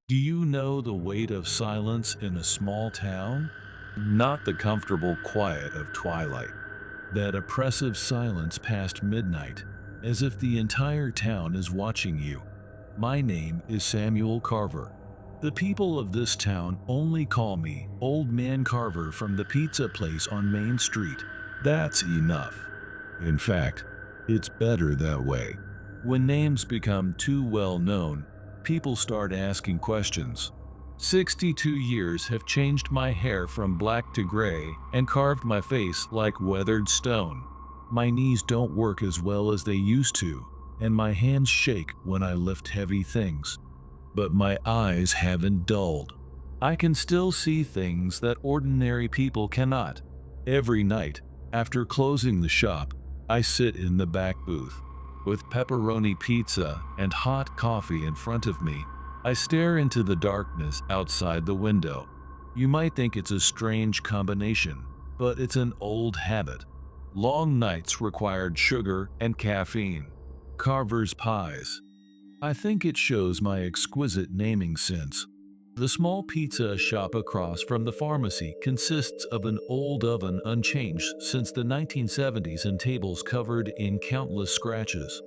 Do you know the weight of silence in a small town? Not the comfortable quiet of twilight. That oppressive silence past midnight, as if the entire town is watching you. My name is Samuel Carver. The people of this town only call me Old Man Carver from the pizza place on Main Street. That's enough. In fact, it's better that way. When names become too well known, people start asking questions. 62 years have changed my hair from black to gray and carved my face like weathered stone. My knees don't work as well as they used to, and my hands shake when I lift heavy things. But my eyes haven't dulled. I can still see things that ordinary people cannot. Every night, after closing the shop, I sit in the back booth. With pepperoni pizza and hot coffee in front of me, I stare into the darkness outside the window. You might think it's a strange combination, but it's an old habit. Long nights required sugar and caffeine. Carver's pies. I think it shows my exquisite naming sense. The small pizza shop across from the pharmacy consists of an old oven unchanged since the 1970s and tables covered in countless scratches,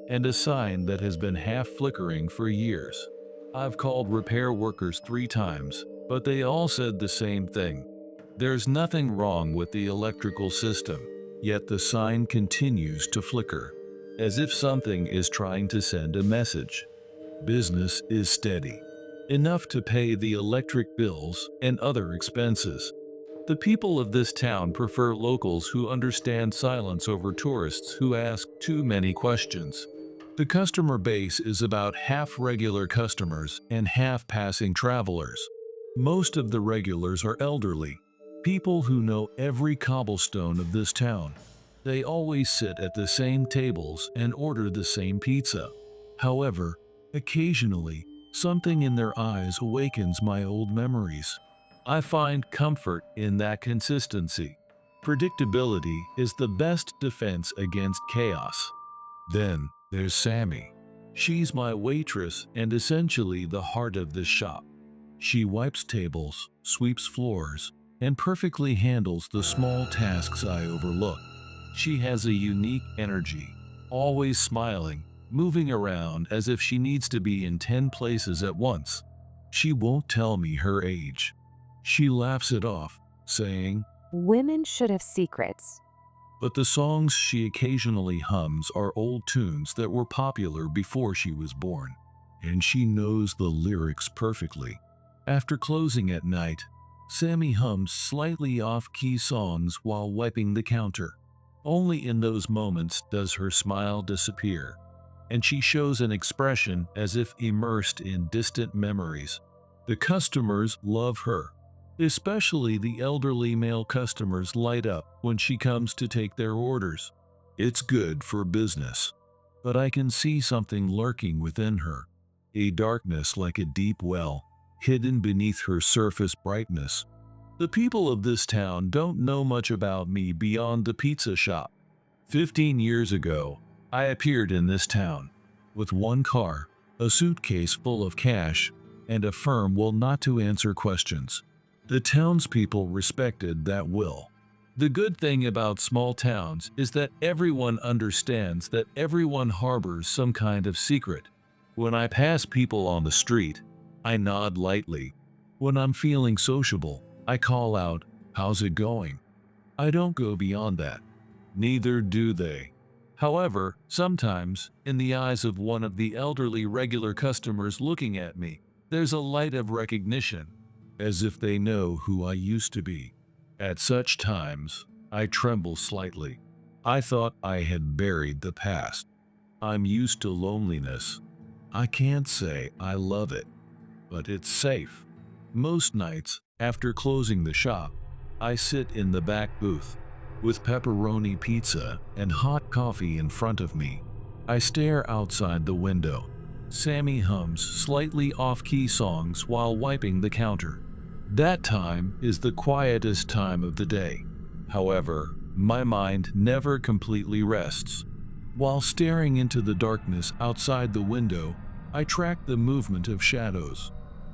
and a sign that has been half flickering for years. I've called repair workers 3 times, but they all said the same thing. There's nothing wrong with the electrical system, yet the sign continues to flicker, as if something is trying to send a message. Business is steady. Enough to pay the electric bills and other expenses. The people of this town prefer locals who understand silence over tourists who ask too many questions. The customer base is about half regular customers and half passing travelers. Most of the regulars are elderly, people who know every cobblestone of this town. They always sit at the same tables and order the same pizza. However, occasionally, something in their eyes awakens my old memories. I find comfort in that consistency. Predictability is the best defense against chaos. Then there's Sammy. She's my waitress and essentially the heart of this shop. She wipes tables, sweeps floors, and perfectly handles the small tasks I overlook. She has a unique energy, always smiling, moving around as if she needs to be in 10 places at once. She won't tell me her age. She laughs it off, saying, Women should have secrets. but the songs she occasionally hums are old tunes that were popular before she was born, and she knows the lyrics perfectly. After closing at night, Sammy hums slightly off-key songs while wiping the counter. Only in those moments does her smile disappear, and she shows an expression as if immersed in distant memories. The customers love her. Especially the elderly male customers light up when she comes to take their orders. It's good for business. But I can see something lurking within her, a darkness like a deep well, hidden beneath her surface brightness. The people of this town don't know much about me beyond the pizza shop. 15 years ago, I appeared in this town with one car, a suitcase full of cash, and a firm will not to answer questions. The townspeople respected that will. The good thing about small towns is that everyone understands that everyone harbors some kind of secret. When I pass people on the street, I nod lightly. When I'm feeling sociable, I call out, "How's it going?" I don't go beyond that. Neither do they. However, sometimes, in the eyes of one of the elderly regular customers looking at me, there's a light of recognition, as if they know who I used to be. At such times, I tremble slightly. I thought I had buried the past. I'm used to loneliness. I can't say I love it, but it's safe. Most nights, after closing the shop, I sit in the back booth, with pepperoni pizza and hot coffee in front of me. I stare outside the window. Sammy hums slightly off-key songs while wiping the counter. That time is the quietest time of the day. However, my mind never completely rests. While staring into the darkness outside the window, I track the movement of shadows.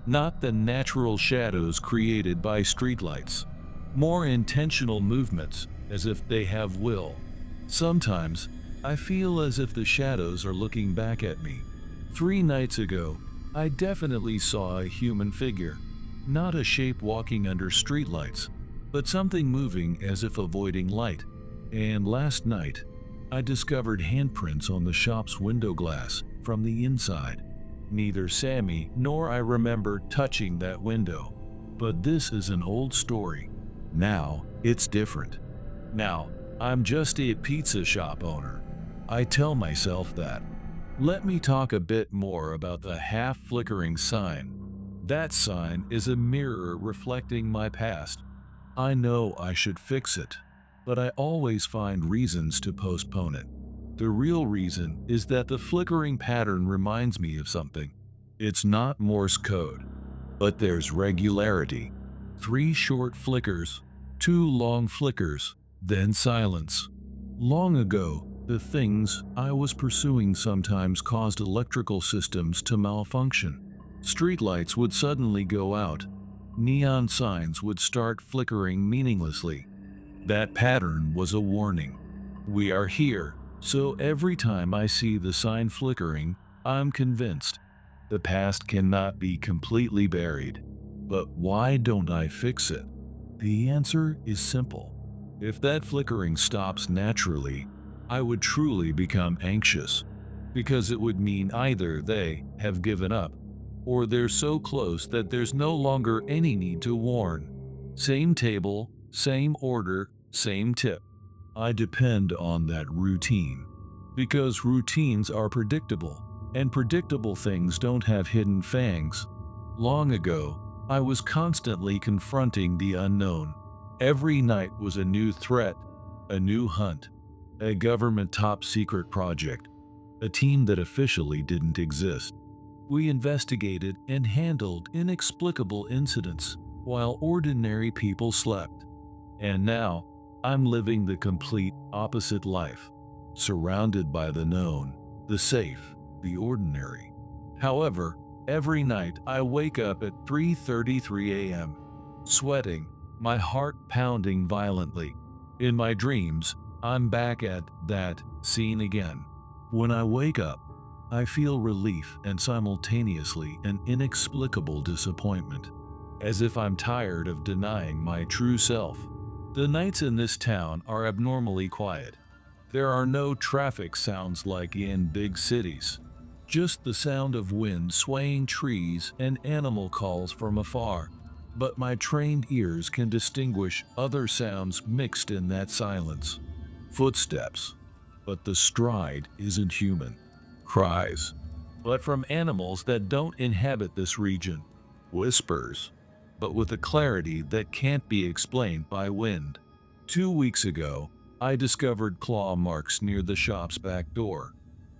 not the natural shadows created by streetlights. More intentional movements, as if they have will. Sometimes, I feel as if the shadows are looking back at me. 3 nights ago, I definitely saw a human figure. Not a shape walking under streetlights, but something moving as if avoiding light. And last night, I discovered handprints on the shop's window glass from the inside. Neither Sammy nor I remember touching that window. But this is an old story. Now, it's different. Now, I'm just a pizza shop owner. I tell myself that. Let me talk a bit more about the half-flickering sign. That sign is a mirror reflecting my past. I know I should fix it, but I always find reasons to postpone it. The real reason is that the flickering pattern reminds me of something. It's not Morse code, but there's regularity. 3 short flickers, 2 long flickers, then silence. Long ago, the things I was pursuing sometimes caused electrical systems to malfunction. Streetlights would suddenly go out. Neon signs would start flickering meaninglessly. That pattern was a warning. We are here, so every time I see the sign flickering, I'm convinced. The past cannot be completely buried. But why don't I fix it? The answer is simple. If that flickering stops naturally, I would truly become anxious, because it would mean either they have given up, or they're so close that there's no longer any need to warn. Same table, same order, same tip. I depend on that routine, because routines are predictable, and predictable things don't have hidden fangs. Long ago, I was constantly confronting the unknown. Every night was a new threat, a new hunt. A government top-secret project, a team that officially didn't exist. We investigated and handled inexplicable incidents while ordinary people slept. And now, I'm living the complete opposite life, surrounded by the known, the safe, the ordinary. However, every night I wake up at 3:33 a.m., sweating, my heart pounding violently. In my dreams, I'm back at that scene again. When I wake up, I feel relief and simultaneously an inexplicable disappointment, as if I'm tired of denying my true self. The nights in this town are abnormally quiet. There are no traffic sounds like in big cities, just the sound of wind swaying trees and animal calls from afar. But my trained ears can distinguish other sounds mixed in that silence. Footsteps, but the stride isn't human. Cries, but from animals that don't inhabit this region. Whispers, but with a clarity that can't be explained by wind. 2 weeks ago, I discovered claw marks near the shop's back door.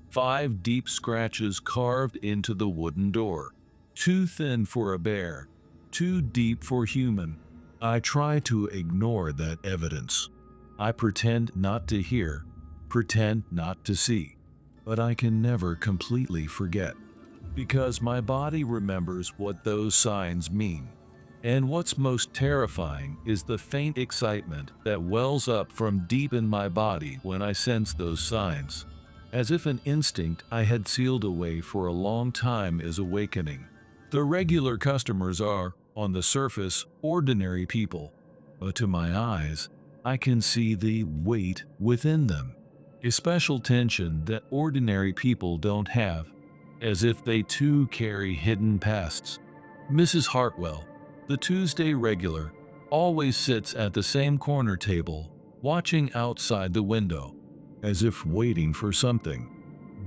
5 deep scratches carved into the wooden door. Too thin for a bear, too deep for human. I try to ignore that evidence. I pretend not to hear, pretend not to see, but I can never completely forget, because my body remembers what those signs mean. And what's most terrifying is the faint excitement that wells up from deep in my body when I sense those signs, as if an instinct I had sealed away for a long time is awakening. The regular customers are, on the surface, ordinary people, but to my eyes, I can see the weight within them, a special tension that ordinary people don't have, as if they too carry hidden pasts. Mrs. Hartwell, the Tuesday regular, always sits at the same corner table, watching outside the window, as if waiting for something.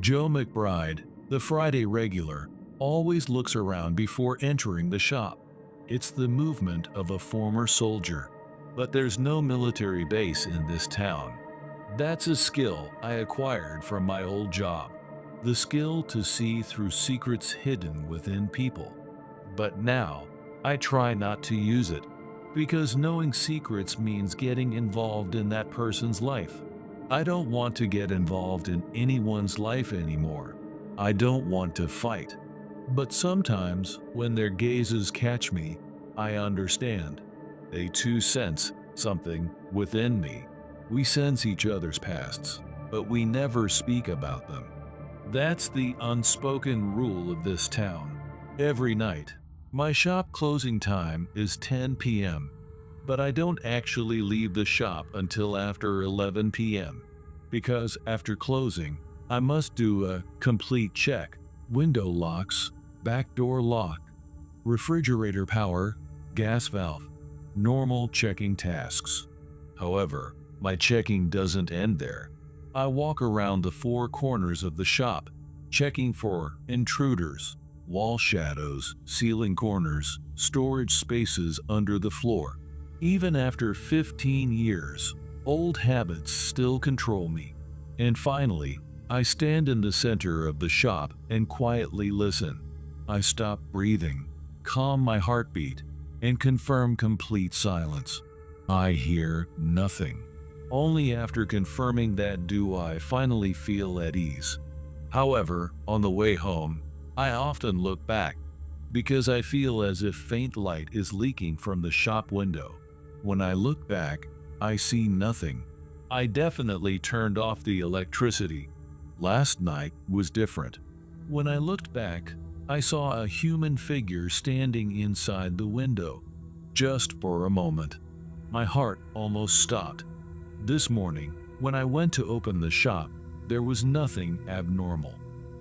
Joe McBride, the Friday regular, always looks around before entering the shop. It's the movement of a former soldier. But there's no military base in this town. That's a skill I acquired from my old job. The skill to see through secrets hidden within people. But now, I try not to use it, because knowing secrets means getting involved in that person's life. I don't want to get involved in anyone's life anymore. I don't want to fight. But sometimes, when their gazes catch me, I understand. They too sense something within me. We sense each other's pasts, but we never speak about them. That's the unspoken rule of this town. Every night, my shop closing time is 10 p.m., but I don't actually leave the shop until after 11 p.m. because after closing, I must do a complete check. Window locks, back door lock, refrigerator power, gas valve, normal checking tasks. However, my checking doesn't end there. I walk around the four corners of the shop, checking for intruders, wall shadows, ceiling corners, storage spaces under the floor. Even after 15 years, old habits still control me. And finally, I stand in the center of the shop and quietly listen. I stop breathing, calm my heartbeat, and confirm complete silence. I hear nothing. Only after confirming that do I finally feel at ease. However, on the way home, I often look back because I feel as if faint light is leaking from the shop window. When I look back, I see nothing. I definitely turned off the electricity. Last night was different. When I looked back, I saw a human figure standing inside the window. Just for a moment, my heart almost stopped. This morning, when I went to open the shop, there was nothing abnormal,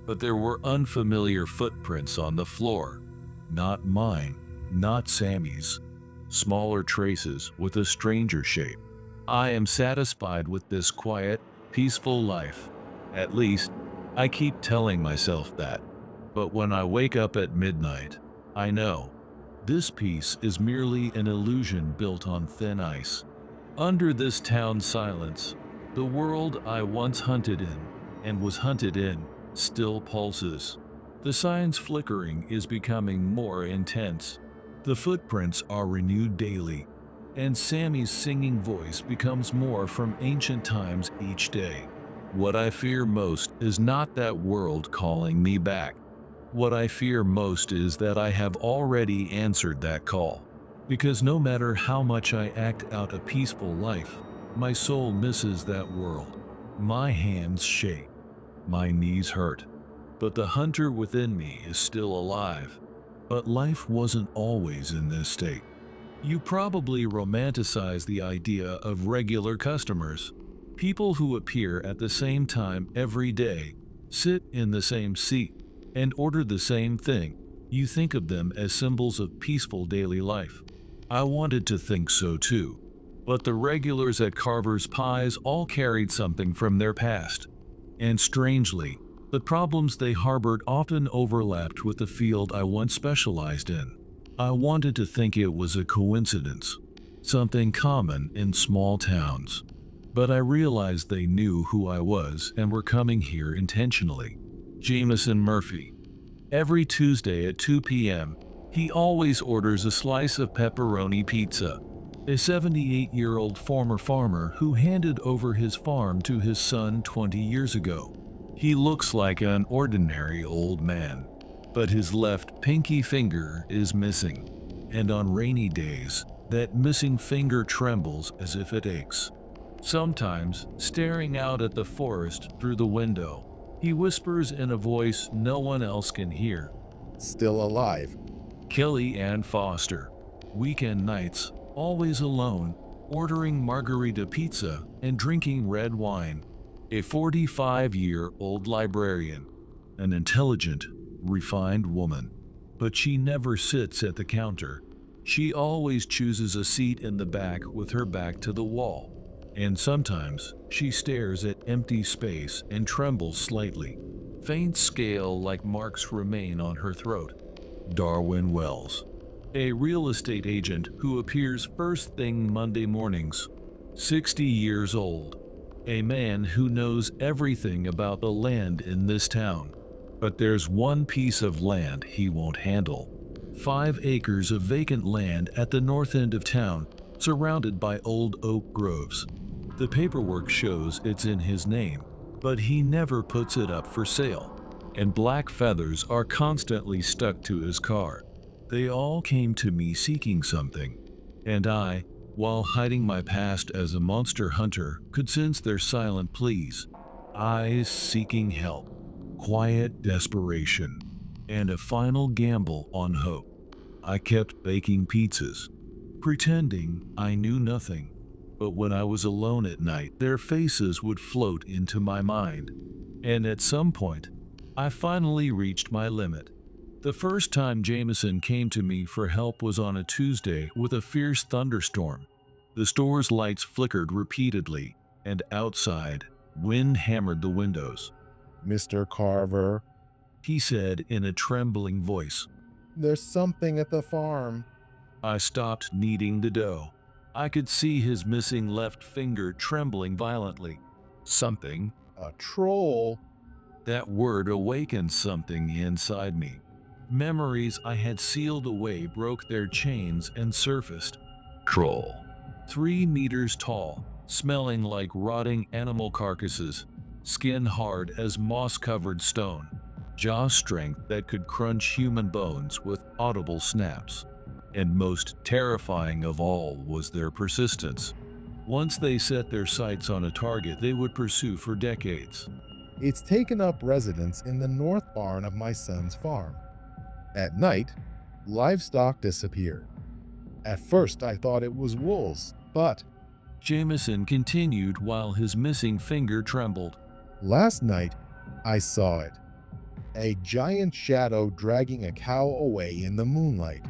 but there were unfamiliar footprints on the floor. Not mine, not Sammy's. Smaller traces with a stranger shape. I am satisfied with this quiet, peaceful life. At least, I keep telling myself that. But when I wake up at midnight, I know this peace is merely an illusion built on thin ice. Under this town's silence, the world I once hunted in and was hunted in still pulses. The sign's flickering is becoming more intense. The footprints are renewed daily, and Sammy's singing voice becomes more from ancient times each day. What I fear most is not that world calling me back. What I fear most is that I have already answered that call. Because no matter how much I act out a peaceful life, my soul misses that world. My hands shake. My knees hurt. But the hunter within me is still alive. But life wasn't always in this state. You probably romanticize the idea of regular customers. People who appear at the same time every day, sit in the same seat, and order the same thing. You think of them as symbols of peaceful daily life. I wanted to think so too. But the regulars at Carver's Pies all carried something from their past. And strangely, the problems they harbored often overlapped with the field I once specialized in. I wanted to think it was a coincidence, something common in small towns. But I realized they knew who I was and were coming here intentionally. Jameson Murphy. Every Tuesday at 2 p.m., he always orders a slice of pepperoni pizza. A 78-year-old former farmer who handed over his farm to his son 20 years ago. He looks like an ordinary old man, but his left pinky finger is missing. And on rainy days, that missing finger trembles as if it aches. Sometimes, staring out at the forest through the window, he whispers in a voice no one else can hear. Still alive. Kelly Ann Foster. Weekend nights, always alone, ordering margarita pizza and drinking red wine. A 45-year-old librarian. An intelligent, refined woman. But she never sits at the counter. She always chooses a seat in the back with her back to the wall. And sometimes, she stares at empty space and trembles slightly. Faint scale-like marks remain on her throat. Darwin Wells. A real estate agent who appears first thing Monday mornings. 60 years old. A man who knows everything about the land in this town. But there's one piece of land he won't handle. 5 acres of vacant land at the north end of town, surrounded by old oak groves. The paperwork shows it's in his name, but he never puts it up for sale. and black feathers are constantly stuck to his car. They all came to me seeking something, and I, while hiding my past as a monster hunter, could sense their silent pleas, eyes seeking help, quiet desperation, and a final gamble on hope. I kept baking pizzas, pretending I knew nothing, but when I was alone at night, their faces would float into my mind, and at some point, I finally reached my limit. The first time Jameson came to me for help was on a Tuesday with a fierce thunderstorm. The store's lights flickered repeatedly, and outside, wind hammered the windows. Mr. Carver, He said in a trembling voice. there's something at the farm. I stopped kneading the dough. I could see his missing left finger trembling violently. Something. A troll. That word awakened something inside me. Memories I had sealed away broke their chains and surfaced. Troll. 3 meters tall, smelling like rotting animal carcasses, skin hard as moss-covered stone, jaw strength that could crunch human bones with audible snaps. And most terrifying of all was their persistence. Once they set their sights on a target, they would pursue for decades. It's taken up residence in the north barn of my son's farm. At night, livestock disappear. At first I thought it was wolves, but Jameson continued while his missing finger trembled. last night I saw it. A giant shadow dragging a cow away in the moonlight.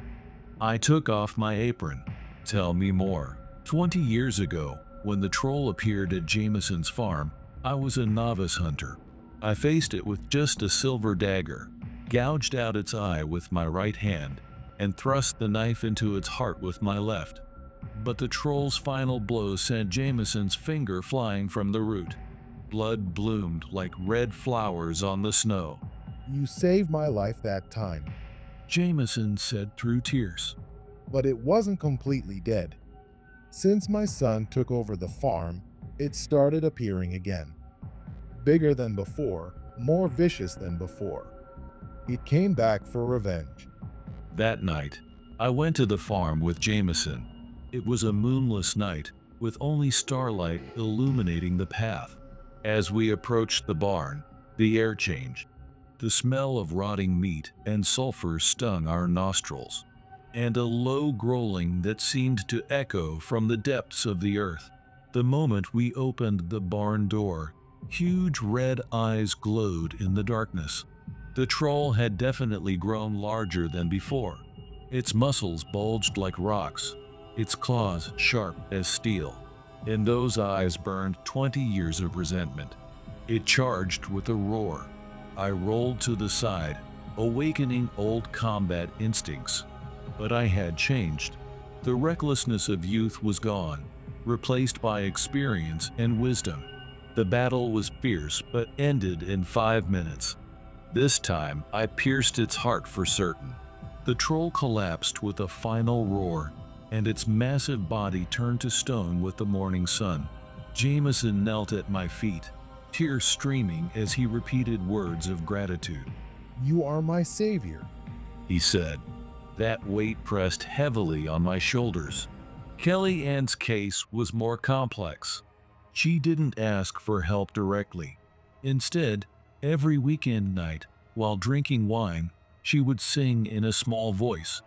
I took off my apron. Tell me more. 20 years ago, when the troll appeared at Jameson's farm, I was a novice hunter. I faced it with just a silver dagger, gouged out its eye with my right hand, and thrust the knife into its heart with my left. But the troll's final blow sent Jameson's finger flying from the root. Blood bloomed like red flowers on the snow. You saved my life that time, Jameson said through tears. but it wasn't completely dead. Since my son took over the farm, it started appearing again. Bigger than before, more vicious than before. It came back for revenge. That night, I went to the farm with Jameson. It was a moonless night, with only starlight illuminating the path. As we approached the barn, the air changed. The smell of rotting meat and sulfur stung our nostrils, and a low growling that seemed to echo from the depths of the earth. The moment we opened the barn door, huge red eyes glowed in the darkness. The troll had definitely grown larger than before. Its muscles bulged like rocks, its claws sharp as steel, and those eyes burned 20 years of resentment. It charged with a roar. I rolled to the side, awakening old combat instincts. But I had changed. The recklessness of youth was gone, replaced by experience and wisdom. The battle was fierce but ended in 5 minutes. This time, I pierced its heart for certain. The troll collapsed with a final roar, and its massive body turned to stone with the morning sun. Jameson knelt at my feet, tears streaming as he repeated words of gratitude. You are my savior. He said. That weight pressed heavily on my shoulders. Kelly Ann's case was more complex. She didn't ask for help directly. Instead, every weekend night, while drinking wine, she would sing in a small voice,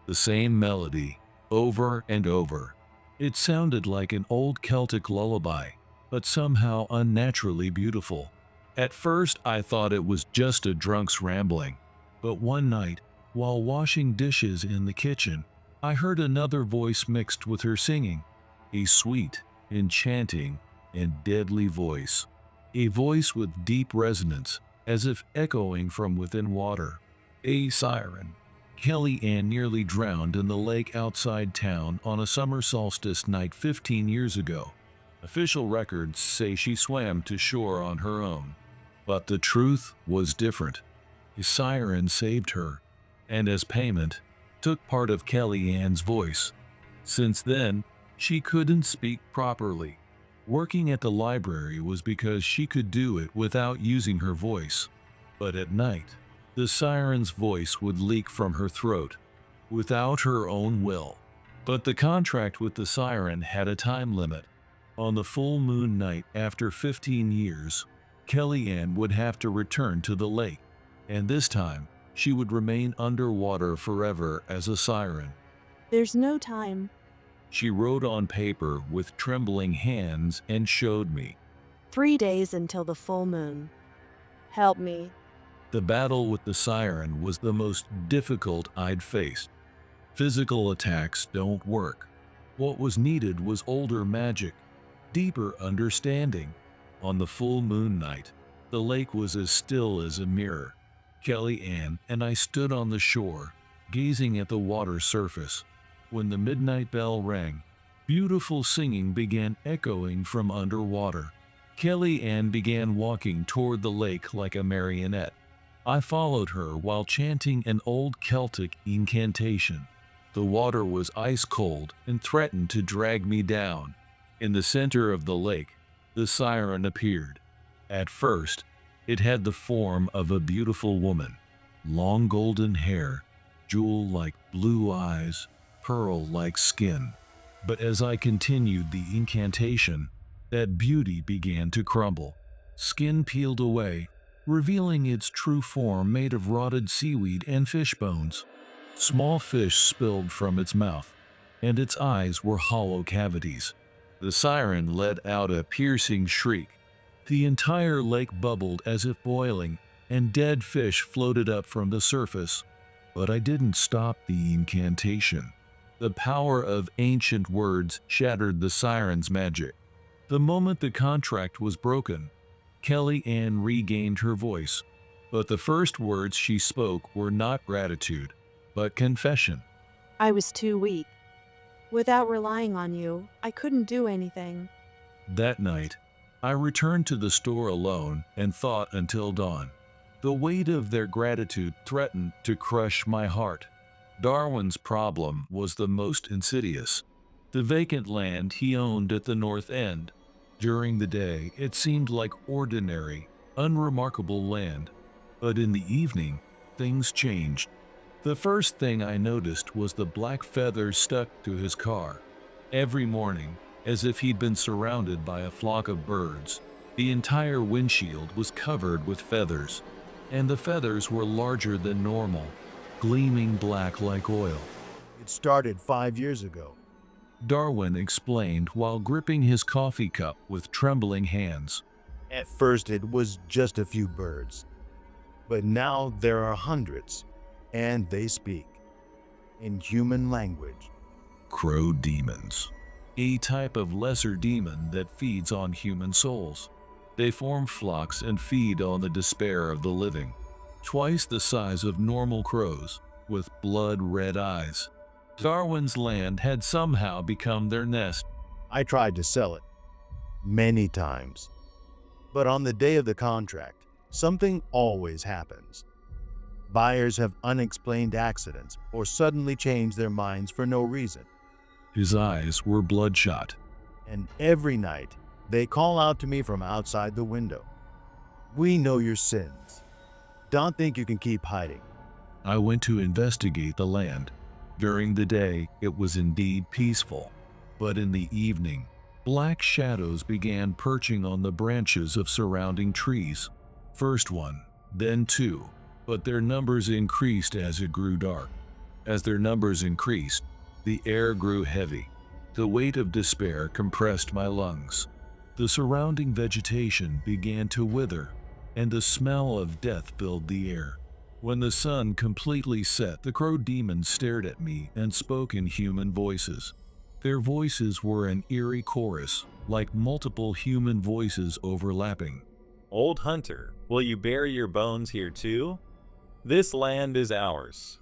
the same melody, over and over. It sounded like an old Celtic lullaby, but somehow unnaturally beautiful. At first, I thought it was just a drunk's rambling, but one night, while washing dishes in the kitchen, I heard another voice mixed with her singing, a sweet, enchanting, and deadly voice. A voice with deep resonance, as if echoing from within water. A siren. Kelly Ann nearly drowned in the lake outside town on a summer solstice night 15 years ago. Official records say she swam to shore on her own. But the truth was different. A siren saved her, and as payment, took part of Kelly Ann's voice. Since then, she couldn't speak properly. Working at the library was because she could do it without using her voice. But at night, the siren's voice would leak from her throat, without her own will. But the contract with the siren had a time limit. On the full moon night after 15 years, Kellyanne would have to return to the lake, and this time, she would remain underwater forever as a siren. There's no time. She wrote on paper with trembling hands and showed me. 3 days until the full moon. Help me. The battle with the siren was the most difficult I'd faced. Physical attacks don't work. What was needed was older magic, deeper understanding. On the full moon night, the lake was as still as a mirror. Kellyanne and I stood on the shore, gazing at the water surface. When the midnight bell rang, beautiful singing began echoing from underwater. Kellyanne began walking toward the lake like a marionette. I followed her while chanting an old Celtic incantation. The water was ice cold and threatened to drag me down. In the center of the lake, the siren appeared. At first, it had the form of a beautiful woman. Long golden hair, jewel-like blue eyes, pearl-like skin. But as I continued the incantation, that beauty began to crumble. Skin peeled away, revealing its true form made of rotted seaweed and fish bones. Small fish spilled from its mouth, and its eyes were hollow cavities. The siren let out a piercing shriek. The entire lake bubbled as if boiling, and dead fish floated up from the surface. But I didn't stop the incantation. The power of ancient words shattered the siren's magic. The moment the contract was broken, Kellyanne regained her voice. But the first words she spoke were not gratitude, but confession. I was too weak. Without relying on you, I couldn't do anything. That night, I returned to the store alone and thought until dawn. The weight of their gratitude threatened to crush my heart. Darwin's problem was the most insidious. The vacant land he owned at the north end. During the day, it seemed like ordinary, unremarkable land. But in the evening, things changed. The first thing I noticed was the black feathers stuck to his car. Every morning, as if he'd been surrounded by a flock of birds, the entire windshield was covered with feathers, and the feathers were larger than normal, gleaming black like oil. It started 5 years ago. Darwin explained while gripping his coffee cup with trembling hands. At first it was just a few birds, but now there are hundreds, and they speak in human language. Crow demons, a type of lesser demon that feeds on human souls. They form flocks and feed on the despair of the living. Twice the size of normal crows, with blood-red eyes. Darwin's land had somehow become their nest. I tried to sell it many times, but on the day of the contract, something always happens. Buyers have unexplained accidents or suddenly change their minds for no reason. His eyes were bloodshot. And every night, they call out to me from outside the window. We know your sins. Don't think you can keep hiding. I went to investigate the land. During the day, it was indeed peaceful. But in the evening, black shadows began perching on the branches of surrounding trees. First one, then two, but their numbers increased as it grew dark. As their numbers increased, the air grew heavy. The weight of despair compressed my lungs. The surrounding vegetation began to wither, and the smell of death filled the air. When the sun completely set, the crow demons stared at me and spoke in human voices. Their voices were an eerie chorus, like multiple human voices overlapping. Old hunter, will you bury your bones here too? This land is ours.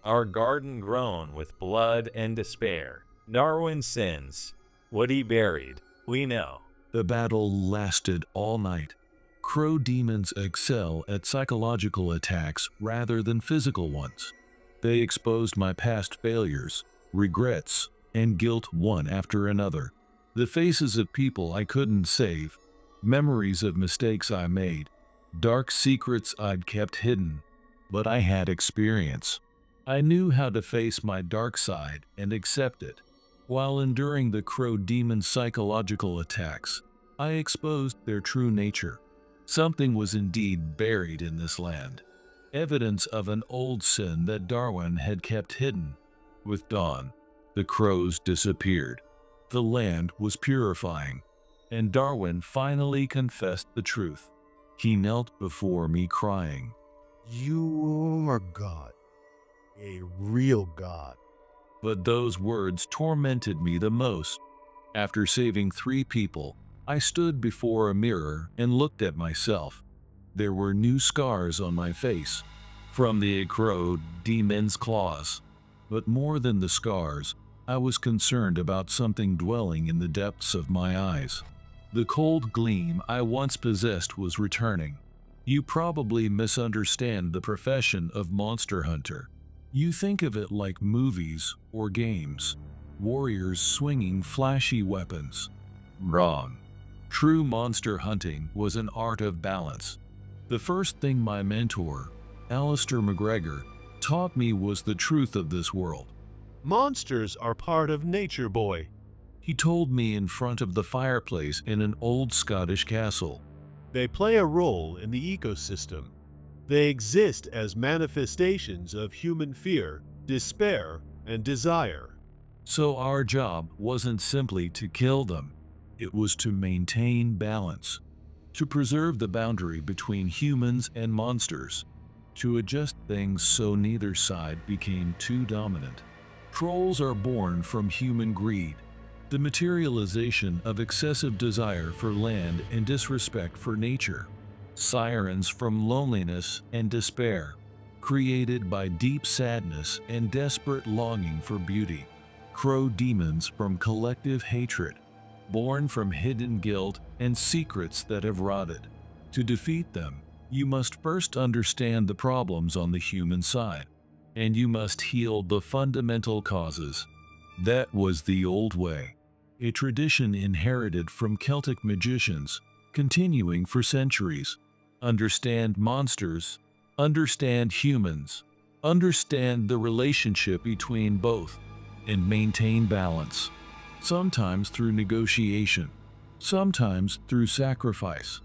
Our garden grown with blood and despair. Darwin's sins. What he buried, we know. The battle lasted all night. Crow demons excel at psychological attacks rather than physical ones. They exposed my past failures, regrets, and guilt one after another. The faces of people I couldn't save, memories of mistakes I made, dark secrets I'd kept hidden, but I had experience. I knew how to face my dark side and accept it. While enduring the crow demon's psychological attacks, I exposed their true nature. Something was indeed buried in this land, evidence of an old sin that Darwin had kept hidden. With dawn, the crows disappeared. The land was purifying, and Darwin finally confessed the truth. He knelt before me crying, You are God, a real God. but those words tormented me the most. After saving 3 people, I stood before a mirror and looked at myself. There were new scars on my face, from the crow demon's claws. But more than the scars, I was concerned about something dwelling in the depths of my eyes. The cold gleam I once possessed was returning. You probably misunderstand the profession of monster hunter. You think of it like movies or games, warriors swinging flashy weapons. Wrong. True monster hunting was an art of balance. The first thing my mentor, Alistair McGregor, taught me was the truth of this world. Monsters are part of nature, boy. He told me in front of the fireplace in an old Scottish castle. They play a role in the ecosystem. They exist as manifestations of human fear, despair, and desire. So our job wasn't simply to kill them. It was to maintain balance, to preserve the boundary between humans and monsters, to adjust things so neither side became too dominant. Trolls are born from human greed, the materialization of excessive desire for land and disrespect for nature. Sirens from loneliness and despair, created by deep sadness and desperate longing for beauty. Crow demons from collective hatred, born from hidden guilt and secrets that have rotted. To defeat them, you must first understand the problems on the human side, and you must heal the fundamental causes. That was the old way, a tradition inherited from Celtic magicians, continuing for centuries. Understand monsters, understand humans, understand the relationship between both, and maintain balance. Sometimes through negotiation, sometimes through sacrifice,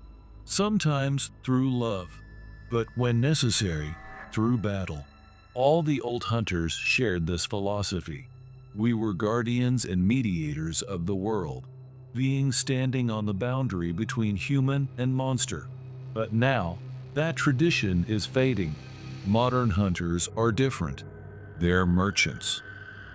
sometimes through love, but when necessary, through battle. All the old hunters shared this philosophy. We were guardians and mediators of the world, beings standing on the boundary between human and monster. But now, that tradition is fading. Modern hunters are different. They're merchants.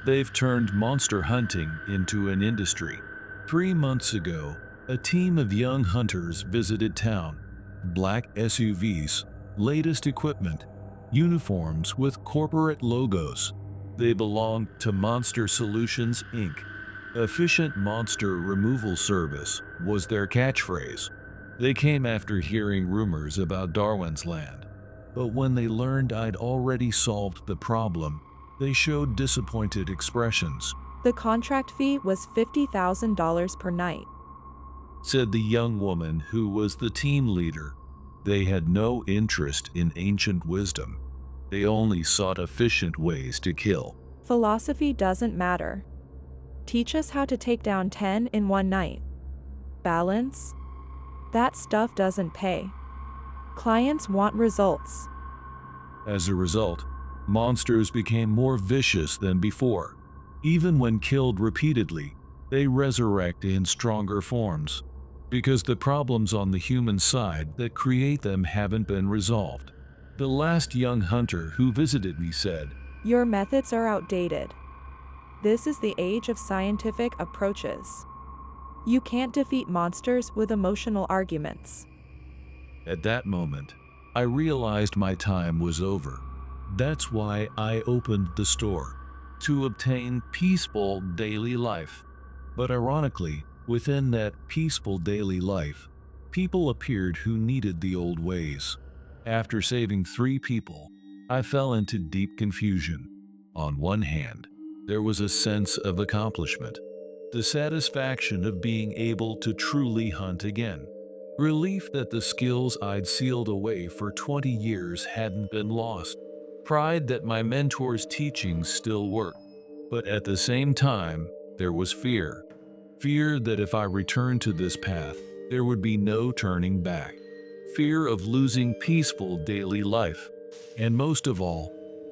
They've turned monster hunting into an industry. 3 months ago, a team of young hunters visited town. Black SUVs, latest equipment, uniforms with corporate logos. They belong to Monster Solutions, Inc. Efficient monster removal service was their catchphrase. They came after hearing rumors about Darwin's land. But when they learned I'd already solved the problem, they showed disappointed expressions, The contract fee was $50,000 per night. said the young woman who was the team leader. They had no interest in ancient wisdom. They only sought efficient ways to kill. Philosophy doesn't matter. Teach us how to take down 10 in one night. Balance? That stuff doesn't pay. Clients want results. As a result, monsters became more vicious than before. Even when killed repeatedly, they resurrect in stronger forms, because the problems on the human side that create them haven't been resolved. The last young hunter who visited me said, Your methods are outdated. This is the age of scientific approaches. You can't defeat monsters with emotional arguments. At that moment, I realized my time was over. That's why I opened the store, to obtain peaceful daily life. But ironically, within that peaceful daily life, people appeared who needed the old ways. After saving 3 people, I fell into deep confusion. On one hand, there was a sense of accomplishment, the satisfaction of being able to truly hunt again. Relief that the skills I'd sealed away for 20 years hadn't been lost. Pride that my mentor's teachings still worked. But at the same time, there was fear. Fear that if I returned to this path, there would be no turning back. Fear of losing peaceful daily life. And most of all,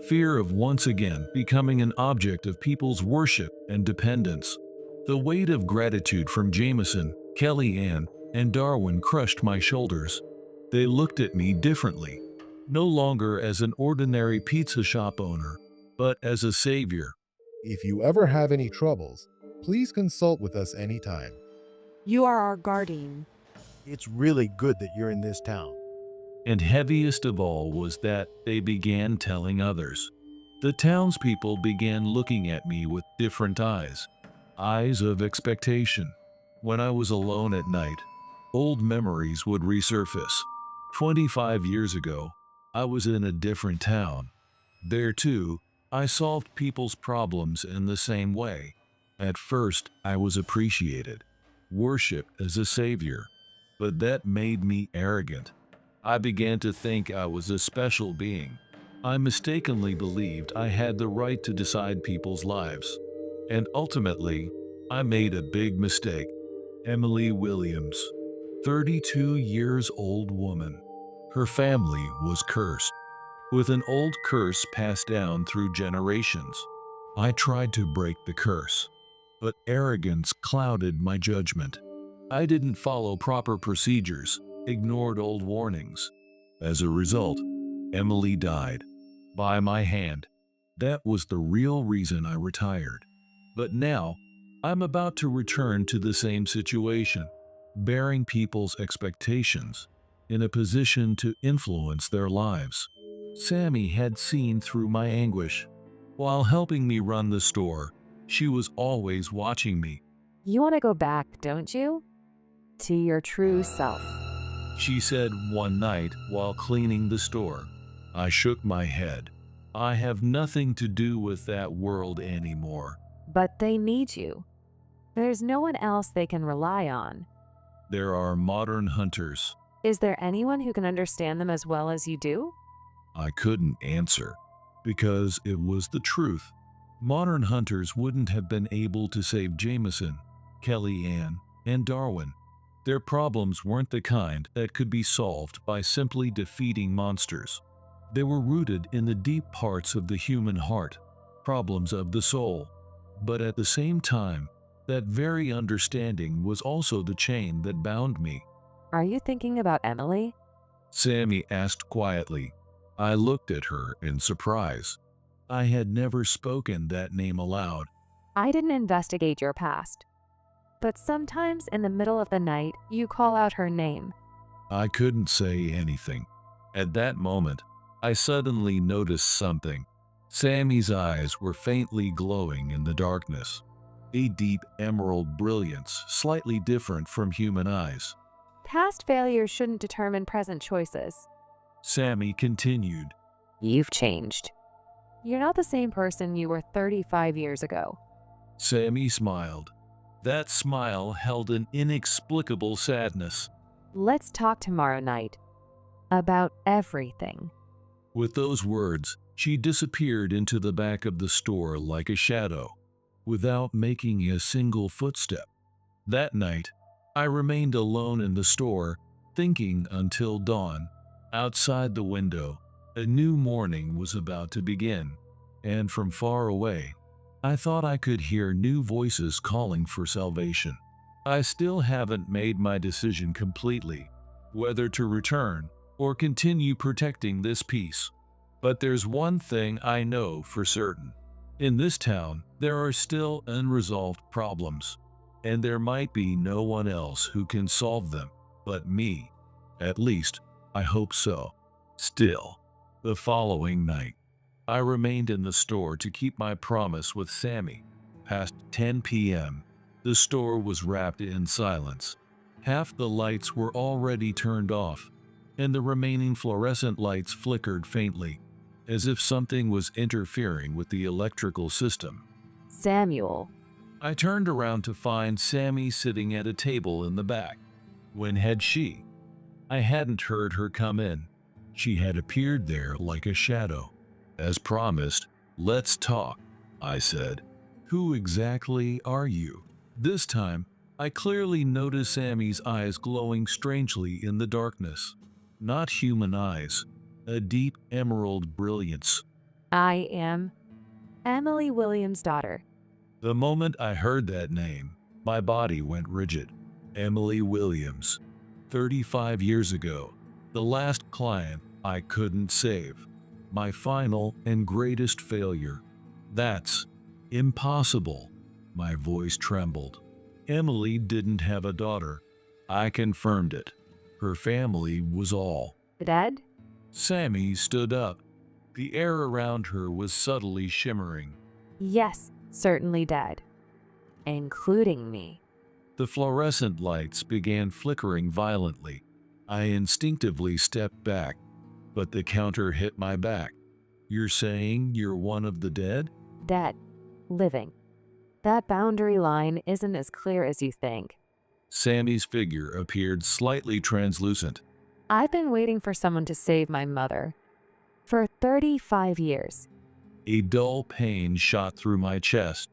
fear of once again becoming an object of people's worship and dependence. The weight of gratitude from Jameson, Kellyanne, and Darwin crushed my shoulders. They looked at me differently, no longer as an ordinary pizza shop owner, but as a savior. If you ever have any troubles, please consult with us anytime. You are our guardian. It's really good that you're in this town. And heaviest of all was that they began telling others. The townspeople began looking at me with different eyes, eyes of expectation. When I was alone at night, old memories would resurface. 25 years ago, I was in a different town. There too, I solved people's problems in the same way. At first, I was appreciated, worshipped as a savior, but that made me arrogant. I began to think I was a special being. I mistakenly believed I had the right to decide people's lives. And ultimately, I made a big mistake. Emily Williams, 32 years old woman. Her family was cursed, with an old curse passed down through generations. I tried to break the curse, but arrogance clouded my judgment. I didn't follow proper procedures, ignored old warnings. As a result, Emily died. By my hand. That was the real reason I retired. But now, I'm about to return to the same situation, bearing people's expectations, in a position to influence their lives. Sammy had seen through my anguish. While helping me run the store, she was always watching me. You want to go back, don't you? To your true self. She said one night while cleaning the store. I shook my head. I have nothing to do with that world anymore. But they need you. There's no one else they can rely on. There are modern hunters. Is there anyone who can understand them as well as you do? I couldn't answer, because it was the truth. Modern hunters wouldn't have been able to save Jameson, Kellyanne, and Darwin. Their problems weren't the kind that could be solved by simply defeating monsters. They were rooted in the deep parts of the human heart, problems of the soul. But at the same time, that very understanding was also the chain that bound me. Are you thinking about Emily? Sammy asked quietly. I looked at her in surprise. I had never spoken that name aloud. I didn't investigate your past. But sometimes in the middle of the night, you call out her name. I couldn't say anything. At that moment, I suddenly noticed something. Sammy's eyes were faintly glowing in the darkness. A deep emerald brilliance, slightly different from human eyes. Past failures shouldn't determine present choices. Sammy continued. You've changed. You're not the same person you were 35 years ago. Sammy smiled. That smile held an inexplicable sadness. Let's talk tomorrow night. About everything. With those words, she disappeared into the back of the store like a shadow, without making a single footstep. That night, I remained alone in the store, thinking until dawn. Outside the window, a new morning was about to begin, and from far away, I thought I could hear new voices calling for salvation. I still haven't made my decision completely, whether to return or continue protecting this peace. But there's one thing I know for certain. In this town, there are still unresolved problems, and there might be no one else who can solve them but me. At least, I hope so. Still, the following night, I remained in the store to keep my promise with Sammy. Past 10 p.m., the store was wrapped in silence. Half the lights were already turned off, and the remaining fluorescent lights flickered faintly, as if something was interfering with the electrical system. Samuel. I turned around to find Sammy sitting at a table in the back. When had she, I hadn't heard her come in. She had appeared there like a shadow. As promised, let's talk, I said. Who exactly are you? This time, I clearly noticed Sammy's eyes glowing strangely in the darkness. Not human eyes, a deep emerald brilliance. I am Emily Williams' daughter. The moment I heard that name, my body went rigid. Emily Williams. 35 years ago, the last client I couldn't save. My final and greatest failure. That's impossible. My voice trembled. Emily didn't have a daughter. I confirmed it. Her family was all Dead? Sammy stood up. The air around her was subtly shimmering. Yes, certainly dead. Including me. The fluorescent lights began flickering violently. I instinctively stepped back, but the counter hit my back. You're saying you're one of the dead? Dead. Living. That boundary line isn't as clear as you think. Sammy's figure appeared slightly translucent. I've been waiting for someone to save my mother. For 35 years. A dull pain shot through my chest.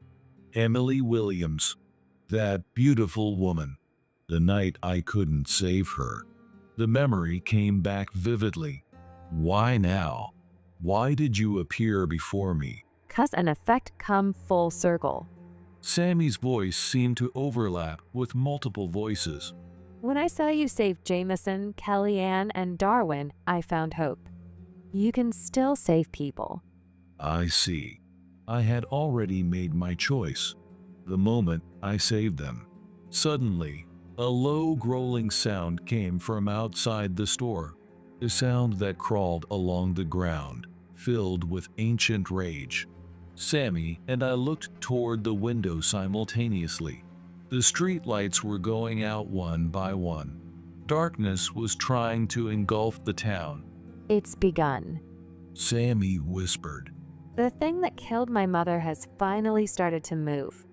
Emily Williams. That beautiful woman. The night I couldn't save her. The memory came back vividly. Why now? Why did you appear before me? 'Cause an effect come full circle. Sammy's voice seemed to overlap with multiple voices. When I saw you save Jameson, Kellyanne, and Darwin, I found hope. You can still save people. I see. I had already made my choice. The moment I saved them. Suddenly, a low growling sound came from outside the store. A sound that crawled along the ground, filled with ancient rage. Sammy and I looked toward the window simultaneously. The street lights were going out one by one. Darkness was trying to engulf the town. It's begun. Sammy whispered. The thing that killed my mother has finally started to move.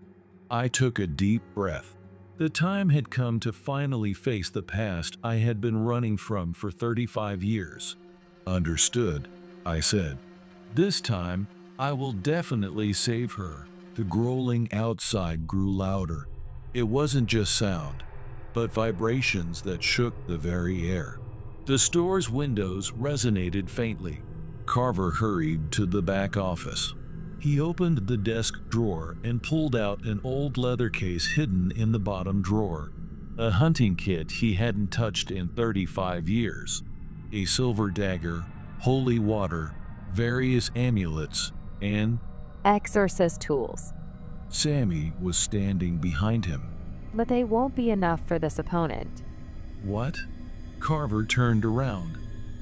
I took a deep breath. The time had come to finally face the past I had been running from for 35 years. Understood, I said. This time, I will definitely save her. The growling outside grew louder. It wasn't just sound, but vibrations that shook the very air. The store's windows resonated faintly. Carver hurried to the back office. He opened the desk drawer and pulled out an old leather case hidden in the bottom drawer. A hunting kit he hadn't touched in 35 years. A silver dagger, holy water, various amulets, and Exorcist tools. Sammy was standing behind him. But they won't be enough for this opponent. What? Carver turned around.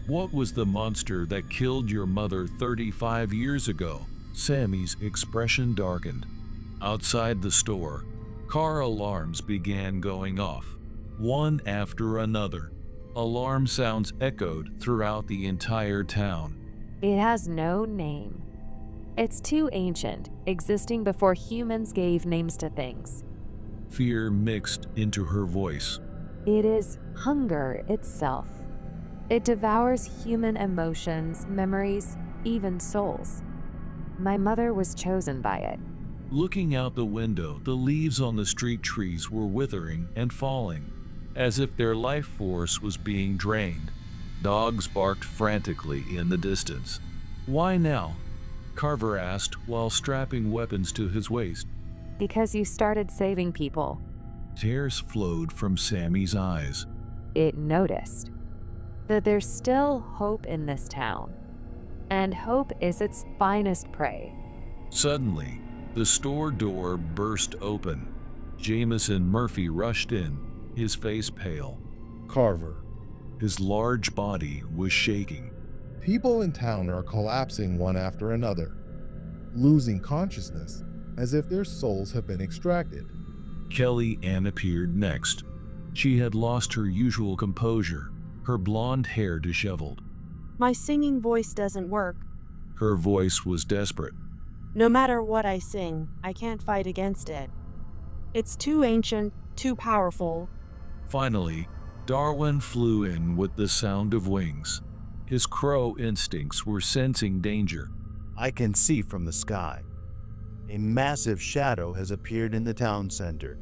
What was the monster that killed your mother 35 years ago? Sammy's expression darkened. Outside the store, car alarms began going off, one after another. Alarm sounds echoed throughout the entire town. It has no name. It's too ancient, existing before humans gave names to things. Fear mixed into her voice. It is hunger itself. It devours human emotions, memories, even souls. My mother was chosen by it. Looking out the window, the leaves on the street trees were withering and falling, as if their life force was being drained. Dogs barked frantically in the distance. Why now? Carver asked while strapping weapons to his waist. Because you started saving people. Tears flowed from Sammy's eyes. It noticed that there's still hope in this town. And hope is its finest prey. Suddenly, the store door burst open. Jameson Murphy rushed in, his face pale. Carver. His large body was shaking. People in town are collapsing one after another, losing consciousness as if their souls have been extracted. Kelly Ann appeared next. She had lost her usual composure, her blonde hair disheveled. My singing voice doesn't work. Her voice was desperate. No matter what I sing, I can't fight against it. It's too ancient, too powerful. Finally, Darwin flew in with the sound of wings. His crow instincts were sensing danger. I can see from the sky. A massive shadow has appeared in the town center.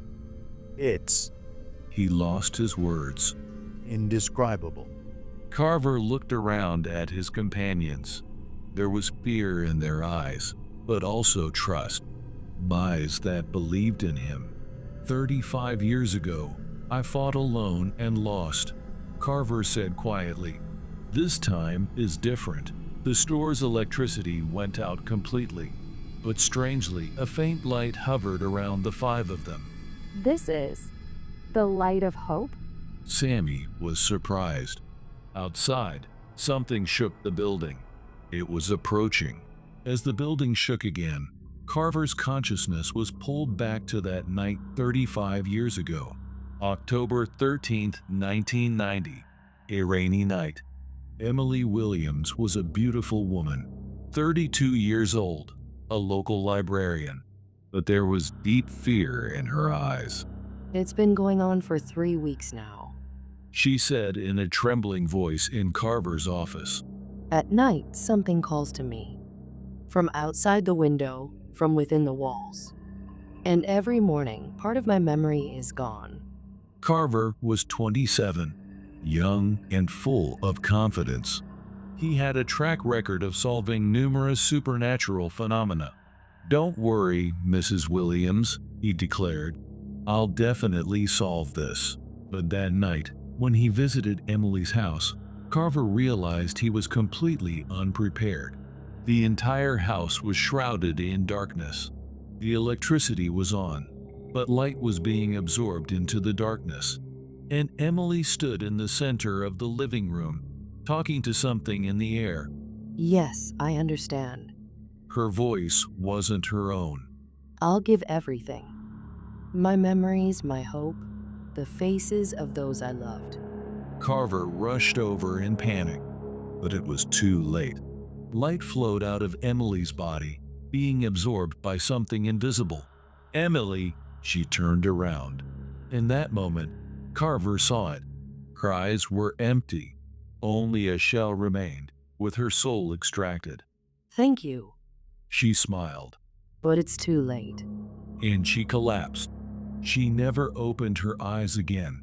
It's He lost his words. indescribable. Carver looked around at his companions. There was fear in their eyes, but also trust. Eyes that believed in him. 35 years ago, I fought alone and lost, Carver said quietly. This time is different. The store's electricity went out completely, but strangely, a faint light hovered around the five of them. This is the light of hope? Sammy was surprised. Outside, something shook the building. It was approaching. As the building shook again, Carver's consciousness was pulled back to that night 35 years ago, October 13th, 1990, a rainy night. Emily Williams was a beautiful woman, 32 years old, a local librarian, but there was deep fear in her eyes. It's been going on for 3 weeks now. She said in a trembling voice in Carver's office. At night, something calls to me. From outside the window, from within the walls. And every morning, part of my memory is gone. Carver was 27, young and full of confidence. He had a track record of solving numerous supernatural phenomena. Don't worry, Mrs. Williams, he declared. I'll definitely solve this. But that night, when he visited Emily's house, Carver realized he was completely unprepared. The entire house was shrouded in darkness. The electricity was on, but light was being absorbed into the darkness. And Emily stood in the center of the living room, talking to something in the air. Yes, I understand. Her voice wasn't her own. I'll give everything. My memories, my hope, the faces of those I loved. Carver rushed over in panic, but it was too late. Light flowed out of Emily's body, being absorbed by something invisible. Emily, she turned around. In that moment, Carver saw it. Her eyes were empty. Only a shell remained, with her soul extracted. Thank you, She smiled, but it's too late. and she collapsed. She never opened her eyes again.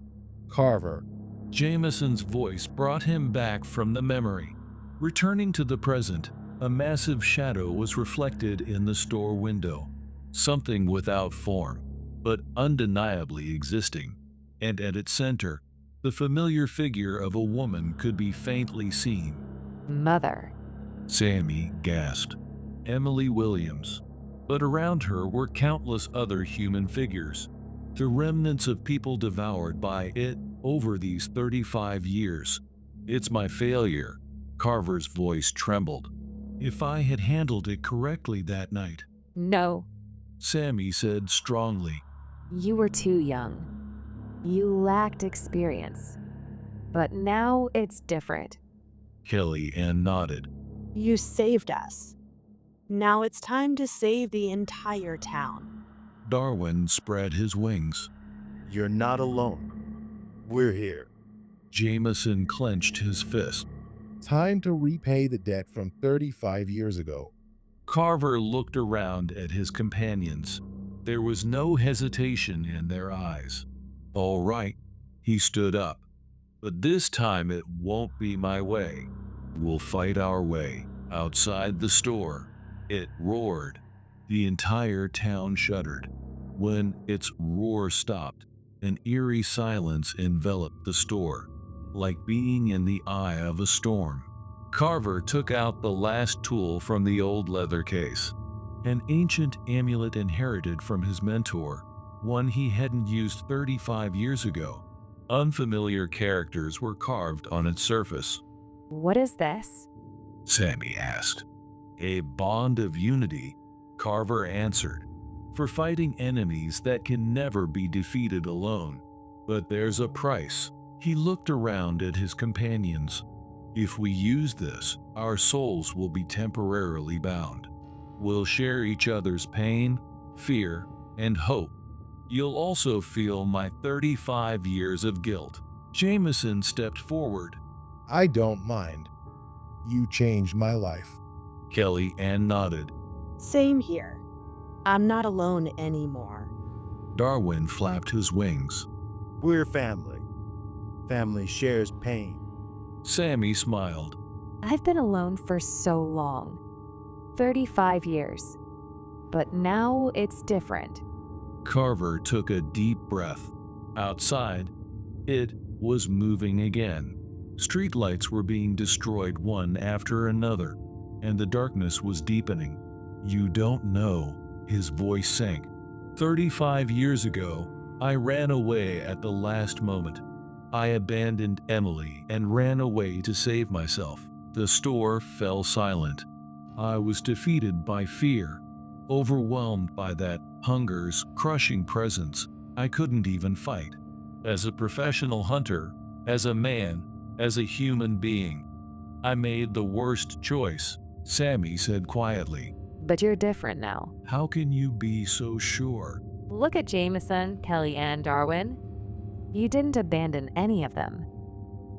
Carver, Jameson's voice brought him back from the memory. Returning to the present, a massive shadow was reflected in the store window. Something without form, but undeniably existing. And at its center, the familiar figure of a woman could be faintly seen. Mother. Sammy gasped. Emily Williams. But around her were countless other human figures, the remnants of people devoured by it over these 35 years. It's my failure. Carver's voice trembled. If I had handled it correctly that night, No, Sammy said strongly. you were too young. You lacked experience. But now it's different. Kelly Ann nodded. You saved us. Now it's time to save the entire town. Darwin spread his wings. You're not alone. We're here. Jameson clenched his fist. time to repay the debt from 35 years ago. Carver looked around at his companions. There was no hesitation in their eyes. All right, he stood up. But this time it won't be my way. We'll fight our way. Outside the store, it roared. The entire town shuddered. When its roar stopped, an eerie silence enveloped the store, like being in the eye of a storm. Carver took out the last tool from the old leather case, an ancient amulet inherited from his mentor, one he hadn't used 35 years ago. Unfamiliar characters were carved on its surface. What is this? Sammy asked. A bond of unity, Carver answered, for fighting enemies that can never be defeated alone. But there's a price. He looked around at his companions. If we use this, our souls will be temporarily bound. We'll share each other's pain, fear, and hope. You'll also feel my 35 years of guilt. Jameson stepped forward. I don't mind. You changed my life. Kelly Ann nodded. Same here. I'm not alone anymore. Darwin flapped his wings. We're family. Family shares pain. Sammy smiled. I've been alone for so long 35 years. But now it's different. Carver took a deep breath. Outside, it was moving again. Streetlights were being destroyed one after another, and the darkness was deepening. You don't know, his voice sank. 35 years ago, I ran away at the last moment. I abandoned Emily and ran away to save myself. The store fell silent. I was defeated by fear, overwhelmed by that hunger's crushing presence. I couldn't even fight. As a professional hunter, as a man, as a human being, I made the worst choice, Sammy said quietly. But you're different now. How can you be so sure? Look at Jameson, Kelly, and Darwin. You didn't abandon any of them.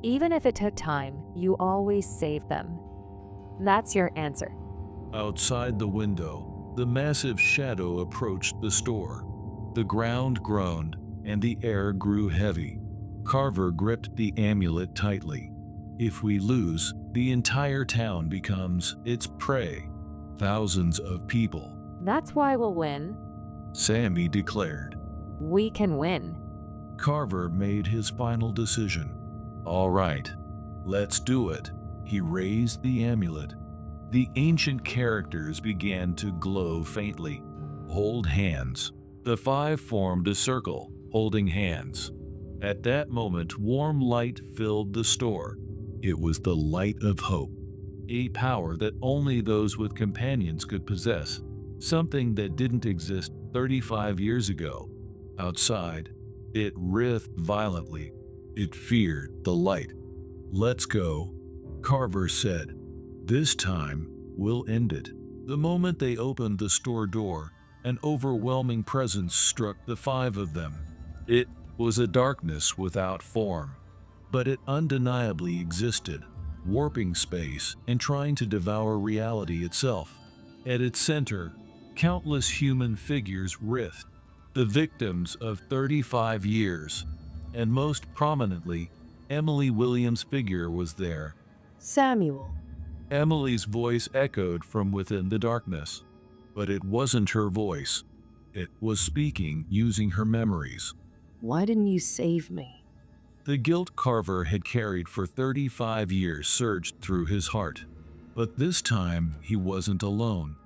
Even if it took time, you always saved them. That's your answer. Outside the window, the massive shadow approached the store. The ground groaned, and the air grew heavy. Carver gripped the amulet tightly. If we lose, the entire town becomes its prey. Thousands of people. That's why we'll win. Sammy declared. We can win. Carver made his final decision. All right, let's do it. He raised the amulet. The ancient characters began to glow faintly. Hold hands. The five formed a circle, holding hands. At that moment, warm light filled the store. It was the light of hope, a power that only those with companions could possess, something that didn't exist 35 years ago. Outside, it writhed violently. It feared the light. Let's go, Carver said. This time, we'll end it. The moment they opened the store door, an overwhelming presence struck the five of them. It was a darkness without form, but it undeniably existed, warping space and trying to devour reality itself. At its center, countless human figures writhed, the victims of 35 years, and most prominently, Emily Williams' figure was there. Samuel. Emily's voice echoed from within the darkness, but it wasn't her voice. It was speaking using her memories. Why didn't you save me? The guilt Carver had carried for 35 years surged through his heart. But this time, he wasn't alone.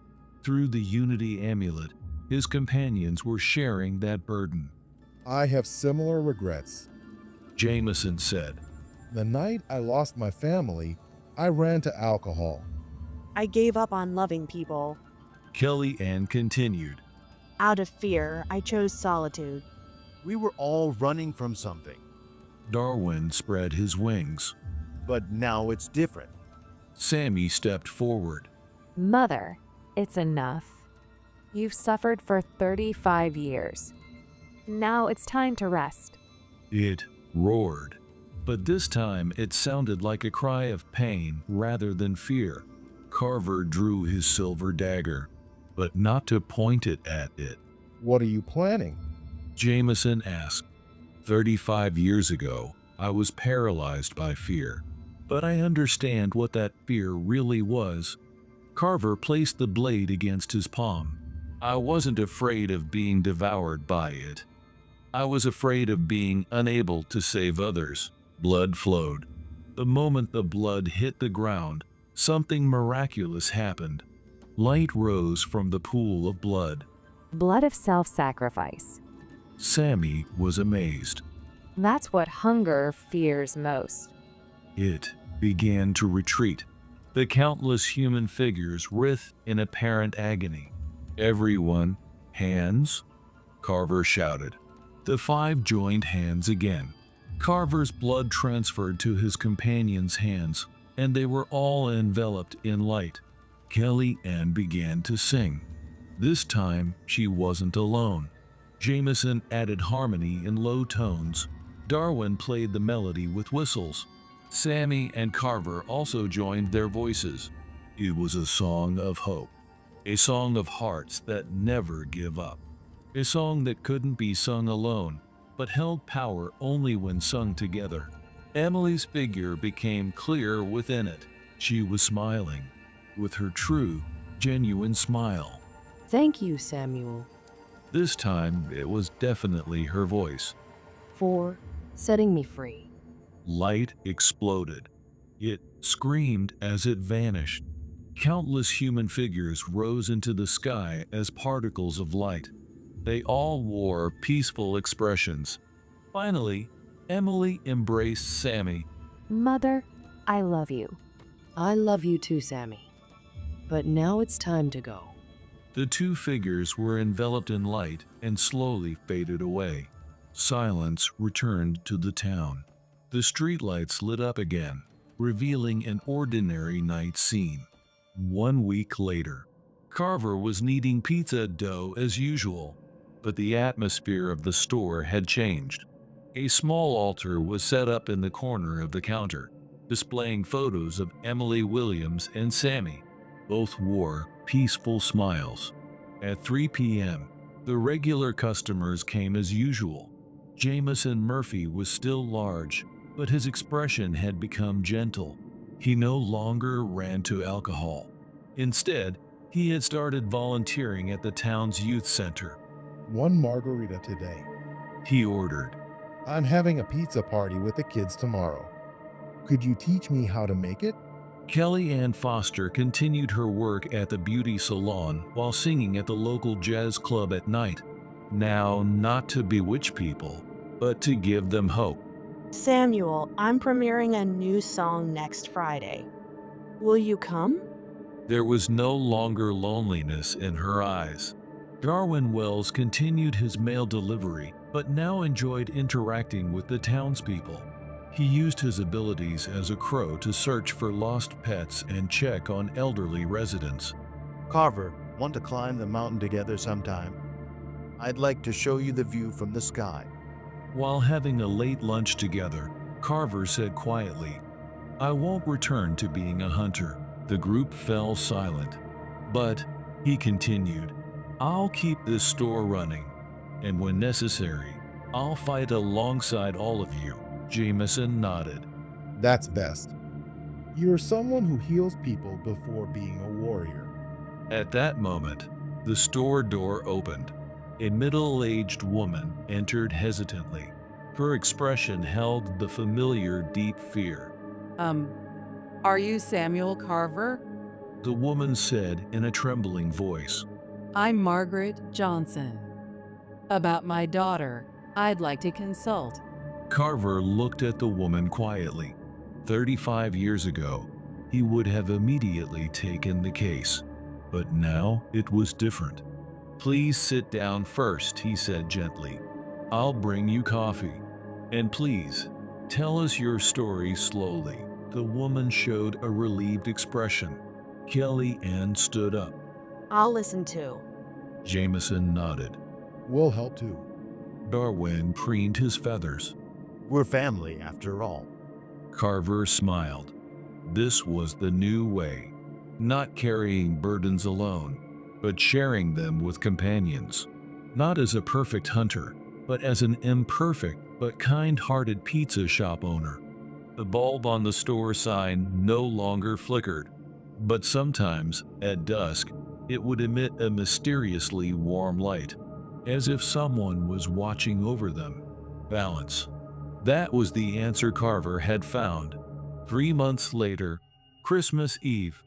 Through the Unity Amulet, his companions were sharing that burden. I have similar regrets. Jameson said. The night I lost my family, I ran to alcohol. I gave up on loving people. Kelly Ann continued. Out of fear, I chose solitude. We were all running from something, Darwin spread his wings. but now it's different. Sammy stepped forward. Mother, it's enough. You've suffered for 35 years. Now it's time to rest. It roared, but this time it sounded like a cry of pain rather than fear. Carver drew his silver dagger, but not to point it at it. What are you planning? Jameson asked. 35 years ago, I was paralyzed by fear, but I understand what that fear really was. Carver placed the blade against his palm. I wasn't afraid of being devoured by it. I was afraid of being unable to save others. Blood flowed. The moment the blood hit the ground, something miraculous happened. Light rose from the pool of blood. Blood of self-sacrifice. Sammy was amazed. That's what hunger fears most. It began to retreat. The countless human figures writhed in apparent agony. Everyone, hands? Carver shouted. The five joined hands again. Carver's blood transferred to his companions' hands, and they were all enveloped in light. Kelly Ann began to sing. This time, she wasn't alone. Jameson added harmony in low tones. Darwin played the melody with whistles. Sammy and Carver also joined their voices. It was a song of hope, a song of hearts that never give up, a song that couldn't be sung alone, but held power only when sung together. Emily's figure became clear within it. She was smiling, with her true, genuine smile. Thank you, Samuel, This time, it was definitely her voice. for setting me free. Light exploded. It screamed as it vanished. Countless human figures rose into the sky as particles of light. They all wore peaceful expressions. Finally, Emily embraced Sammy. Mother, I love you. I love you too, Sammy. But now it's time to go. The two figures were enveloped in light and slowly faded away. Silence returned to the town. The streetlights lit up again, revealing an ordinary night scene. 1 week later, Carver was kneading pizza dough as usual, but the atmosphere of the store had changed. A small altar was set up in the corner of the counter, displaying photos of Emily Williams and Sammy. Both wore peaceful smiles. At 3 p.m., the regular customers came as usual. Jameson Murphy was still large, but his expression had become gentle. He no longer ran to alcohol. Instead, he had started volunteering at the town's youth center. One margarita today. He ordered. I'm having a pizza party with the kids tomorrow. Could you teach me how to make it? Kelly Ann Foster continued her work at the beauty salon while singing at the local jazz club at night. Now, not to bewitch people, but to give them hope. Samuel, I'm premiering a new song next Friday. Will you come? There was no longer loneliness in her eyes. Darwin Wells continued his mail delivery, but now enjoyed interacting with the townspeople. He used his abilities as a crow to search for lost pets and check on elderly residents. Carver, want to climb the mountain together sometime? I'd like to show you the view from the sky. While having a late lunch together, Carver said quietly, "I won't return to being a hunter." The group fell silent. But, he continued, "I'll keep this store running, and when necessary, I'll fight alongside all of you." Jameson nodded. That's best. You're someone who heals people before being a warrior. At that moment, the store door opened. A middle-aged woman entered hesitantly. Her expression held the familiar deep fear. Are you Samuel Carver? The woman said in a trembling voice. I'm Margaret Johnson. About my daughter, I'd like to consult. Carver looked at the woman quietly. 35 years ago, he would have immediately taken the case. But now it was different. "Please sit down first," he said gently. "I'll bring you coffee. And please, tell us your story slowly." The woman showed a relieved expression. Kelly Ann stood up. I'll listen too. Jameson nodded. We'll help too. Darwin preened his feathers. We're family, after all. Carver smiled. This was the new way. Not carrying burdens alone, but sharing them with companions. Not as a perfect hunter, but as an imperfect but kind-hearted pizza shop owner. The bulb on the store sign no longer flickered, but sometimes, at dusk, it would emit a mysteriously warm light, as if someone was watching over them. Balance. That was the answer Carver had found. 3 months later, Christmas Eve,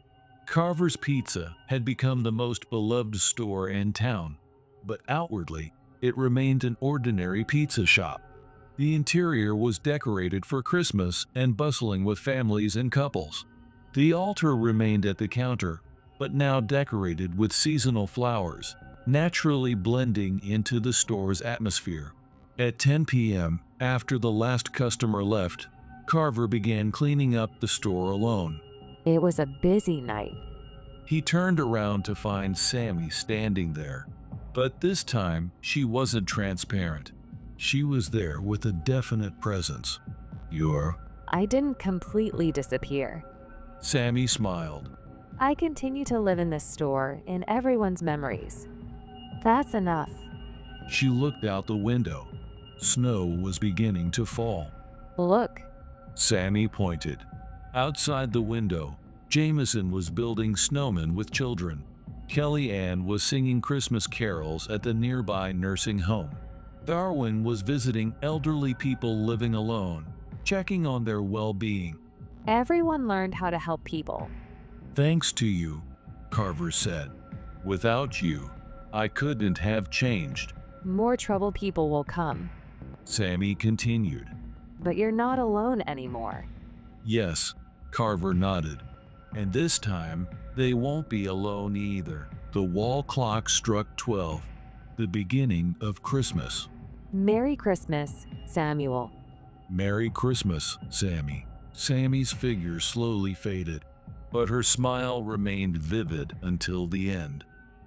Carver's Pizza had become the most beloved store in town, but outwardly, it remained an ordinary pizza shop. The interior was decorated for Christmas and bustling with families and couples. The altar remained at the counter, but now decorated with seasonal flowers, naturally blending into the store's atmosphere. At 10 p.m., after the last customer left, Carver began cleaning up the store alone. It was a busy night. He turned around to find Sammy standing there, but this time she wasn't transparent. She was there with a definite presence. You're... I didn't completely disappear. Sammy smiled. I continue to live in this store in everyone's memories. That's enough. She looked out the window. Snow was beginning to fall. Look. Sammy pointed. Outside the window, Jameson was building snowmen with children. Kellyanne was singing Christmas carols at the nearby nursing home. Darwin was visiting elderly people living alone, checking on their well-being. Everyone learned how to help people. Thanks to you, Carver said. Without you, I couldn't have changed. More troubled people will come. Sammy continued. But you're not alone anymore. Yes, Carver nodded. And this time, they won't be alone either. The wall clock struck 12, the beginning of Christmas. Merry Christmas, Samuel. Merry Christmas, Sammy. Sammy's figure slowly faded, but her smile remained vivid until the end.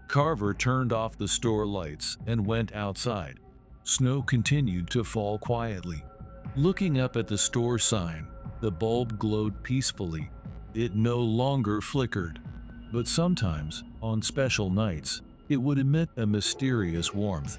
Carver turned off the store lights and went outside. Snow continued to fall quietly. Looking up at the store sign, the bulb glowed peacefully. It no longer flickered, but sometimes, on special nights, it would emit a mysterious warmth.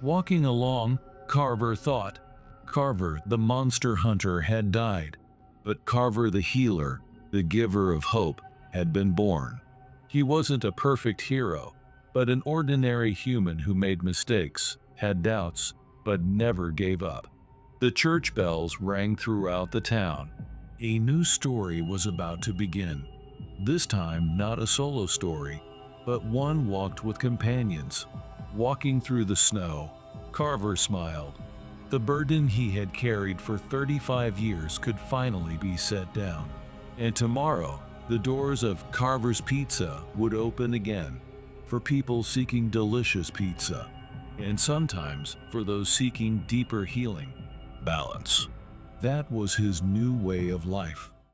Walking along, Carver thought. Carver, the monster hunter, had died, but Carver the healer, the giver of hope, had been born. He wasn't a perfect hero, but an ordinary human who made mistakes, had doubts, but never gave up. The church bells rang throughout the town. A new story was about to begin. This time, not a solo story, but one walked with companions. Walking through the snow, Carver smiled. The burden he had carried for 35 years could finally be set down. And tomorrow, the doors of Carver's Pizza would open again, for people seeking delicious pizza, and sometimes for those seeking deeper healing. Balance. That was his new way of life.